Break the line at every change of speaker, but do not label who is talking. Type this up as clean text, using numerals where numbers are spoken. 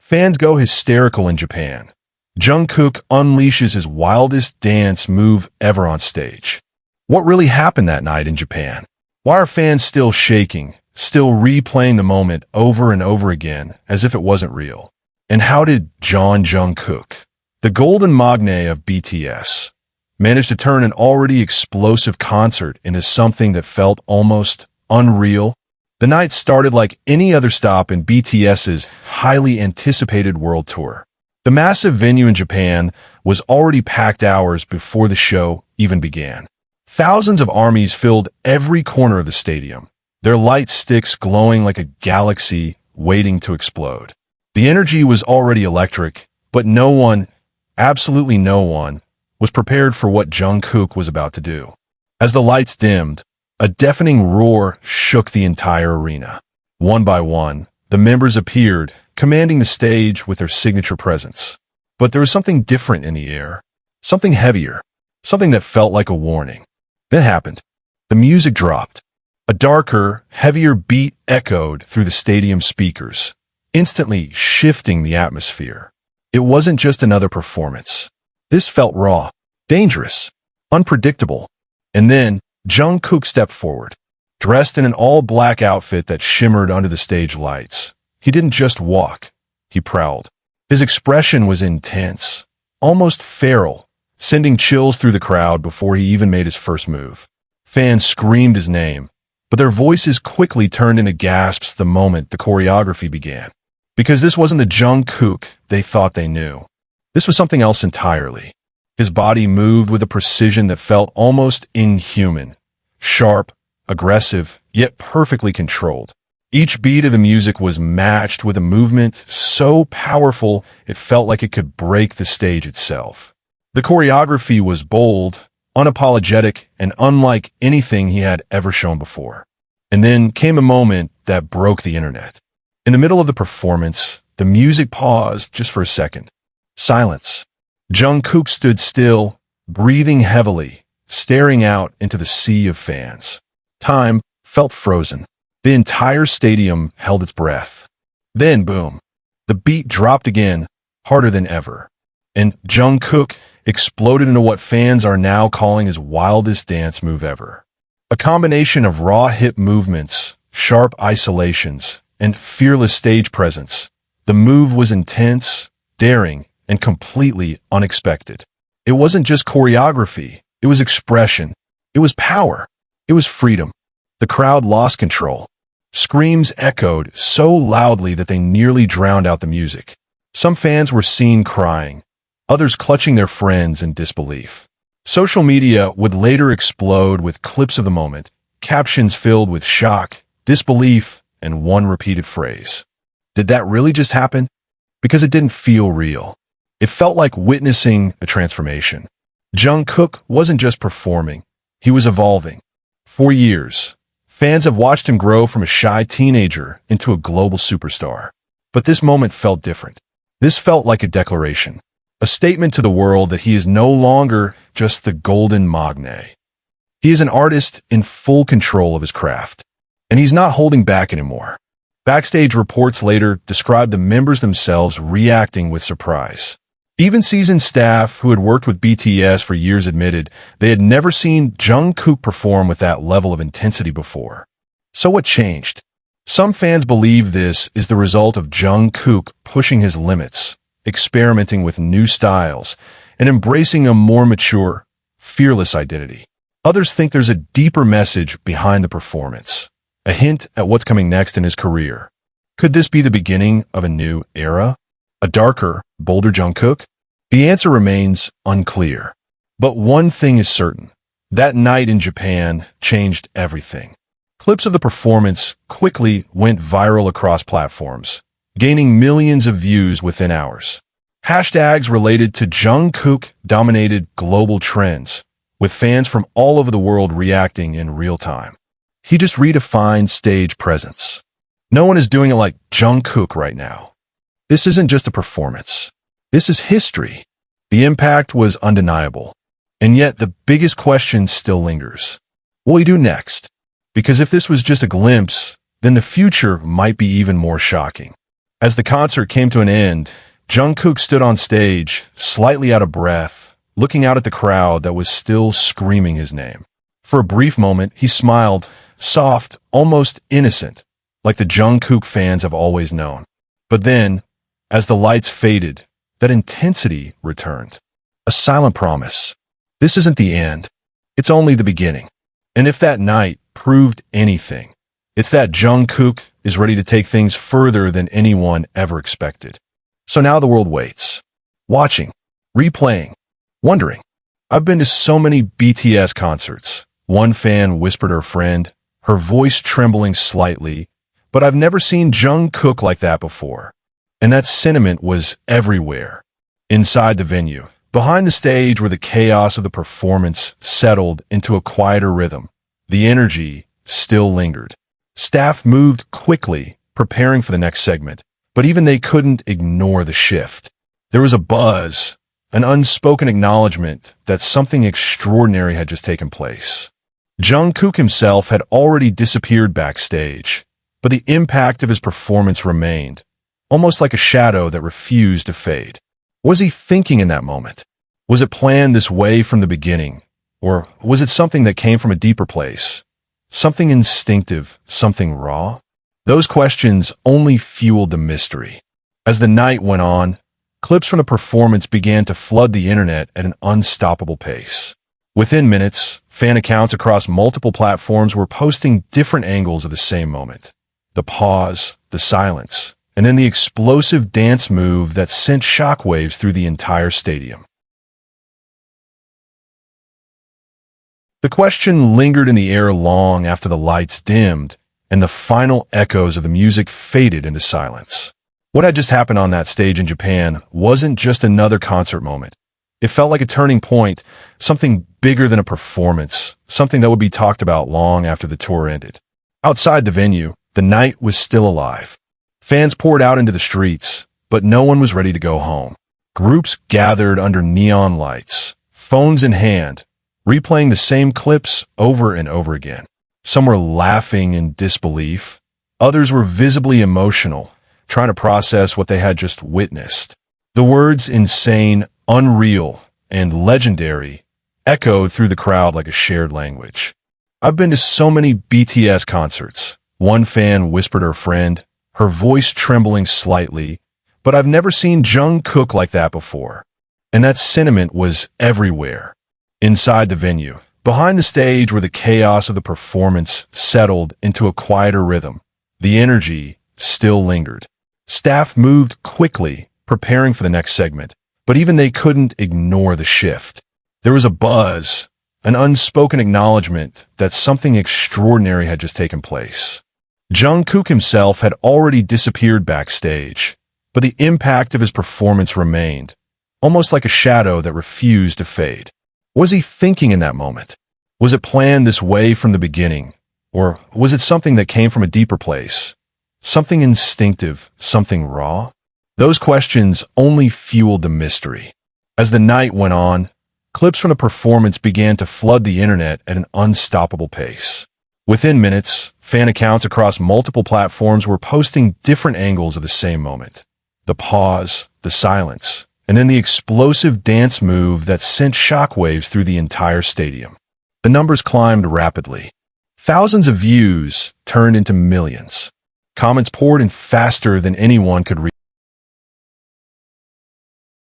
Fans go hysterical in Japan. Jungkook unleashes his wildest dance move ever on stage. What really happened that night in Japan? Why are fans still shaking, still replaying the moment over and over again as if it wasn't real? And how did Jungkook, the golden magne of BTS, manage to turn an already explosive concert into something that felt almost unreal? The night started like any other stop in BTS's highly anticipated world tour. The massive venue in Japan was already packed hours before the show even began. Thousands of armies filled every corner of the stadium, their light sticks glowing like a galaxy waiting to explode. The energy was already electric, but no one, absolutely no one, was prepared for what Jungkook was about to do. As the lights dimmed, a deafening roar shook the entire arena. One by one, the members appeared, commanding the stage with their signature presence. But there was something different in the air, something heavier, something that felt like a warning. Then happened. The music dropped. A darker, heavier beat echoed through the stadium speakers, instantly shifting the atmosphere. It wasn't just another performance. This felt raw, dangerous, unpredictable. And then, Jungkook stepped forward, dressed in an all-black outfit that shimmered under the stage lights. He didn't just walk, he prowled. His expression was intense, almost feral, sending chills through the crowd before he even made his first move. Fans screamed his name, but their voices quickly turned into gasps the moment the choreography began. Because this wasn't the Jungkook they thought they knew. This was something else entirely. His body moved with a precision that felt almost inhuman, sharp, aggressive, yet perfectly controlled. Each beat of the music was matched with a movement so powerful it felt like it could break the stage itself. The choreography was bold, unapologetic, and unlike anything he had ever shown before. And then came a moment that broke the internet. In the middle of the performance, the music paused just for a second. Silence. Jungkook stood still, breathing heavily, staring out into the sea of fans. Time felt frozen. The entire stadium held its breath. Then, boom, the beat dropped again, harder than ever. And Jungkook exploded into what fans are now calling his wildest dance move ever. A combination of raw hip movements, sharp isolations, and fearless stage presence. The move was intense, daring, and completely unexpected. It wasn't just choreography, it was expression, it was power, it was freedom. The crowd lost control. Screams echoed so loudly that they nearly drowned out the music. Some fans were seen crying, others clutching their friends in disbelief. Social media would later explode with clips of the moment, captions filled with shock, disbelief, and one repeated phrase. Did that really just happen? Because it didn't feel real. It felt like witnessing a transformation. Jungkook wasn't just performing, he was evolving. For years, fans have watched him grow from a shy teenager into a global superstar. But this moment felt different. This felt like a declaration, a statement to the world that he is no longer just the golden magne. He is an artist in full control of his craft, and he's not holding back anymore. Backstage reports later described the members themselves reacting with surprise. Even seasoned staff who had worked with BTS for years admitted they had never seen Jungkook perform with that level of intensity before. So what changed? Some fans believe this is the result of Jungkook pushing his limits, experimenting with new styles, and embracing a more mature, fearless identity. Others think there's a deeper message behind the performance, a hint at what's coming next in his career. Could this be the beginning of a new era? A darker, bolder Jungkook? The answer remains unclear. But one thing is certain. That night in Japan changed everything. Clips of the performance quickly went viral across platforms, gaining millions of views within hours. Hashtags related to Jungkook dominated global trends, with fans from all over the world reacting in real time. He just redefined stage presence. No one is doing it like Jungkook right now. This isn't just a performance. This is history. The impact was undeniable. And yet the biggest question still lingers. What will he do next? Because if this was just a glimpse, then the future might be even more shocking. As the concert came to an end, Jungkook stood on stage, slightly out of breath, looking out at the crowd that was still screaming his name. For a brief moment, he smiled, soft, almost innocent, like the Jungkook fans have always known. But then, as the lights faded, that intensity returned. A silent promise. This isn't the end. It's only the beginning. And if that night proved anything, it's that Jungkook is ready to take things further than anyone ever expected. So now the world waits. Watching, replaying, wondering. I've been to so many BTS concerts. One fan whispered to her friend, her voice trembling slightly, but I've never seen Jungkook like that before. And that sentiment was everywhere. Inside the venue, behind the stage where the chaos of the performance settled into a quieter rhythm, the energy still lingered. Staff moved quickly, preparing for the next segment, but even they couldn't ignore the shift. There was a buzz, an unspoken acknowledgement that something extraordinary had just taken place. Jungkook himself had already disappeared backstage, but the impact of his performance remained, almost like a shadow that refused to fade. What was he thinking in that moment? Was it planned this way from the beginning? Or was it something that came from a deeper place? Something instinctive, something raw? Those questions only fueled the mystery. As the night went on, clips from the performance began to flood the internet at an unstoppable pace. Within minutes, fan accounts across multiple platforms were posting different angles of the same moment. The pause, the silence, and then the explosive dance move that sent shockwaves through the entire stadium. The question lingered in the air long after the lights dimmed and the final echoes of the music faded into silence. What had just happened on that stage in Japan wasn't just another concert moment. It felt like a turning point, something bigger than a performance, something that would be talked about long after the tour ended. Outside the venue, the night was still alive. Fans poured out into the streets, but no one was ready to go home. Groups gathered under neon lights, phones in hand, replaying the same clips over and over again. Some were laughing in disbelief. Others were visibly emotional, trying to process what they had just witnessed. The words insane, unreal, and legendary echoed through the crowd like a shared language. I've been to so many BTS concerts. One fan whispered to her friend, her voice trembling slightly, but I've never seen Jungkook like that before. And that sentiment was everywhere. Inside the venue, behind the stage where the chaos of the performance settled into a quieter rhythm, the energy still lingered. Staff moved quickly, preparing for the next segment, but even they couldn't ignore the shift. There was a buzz, an unspoken acknowledgement that something extraordinary had just taken place. Jungkook himself had already disappeared backstage, but the impact of his performance remained, almost like a shadow that refused to fade. What was he thinking in that moment? Was it planned this way from the beginning? Or was it something that came from a deeper place? Something instinctive, something raw? Those questions only fueled the mystery. As the night went on, clips from the performance began to flood the internet at an unstoppable pace. Within minutes, fan accounts across multiple platforms were posting different angles of the same moment. The pause, the silence, and then the explosive dance move that sent shockwaves through the entire stadium. The numbers climbed rapidly. Thousands of views turned into millions. Comments poured in faster than anyone could read.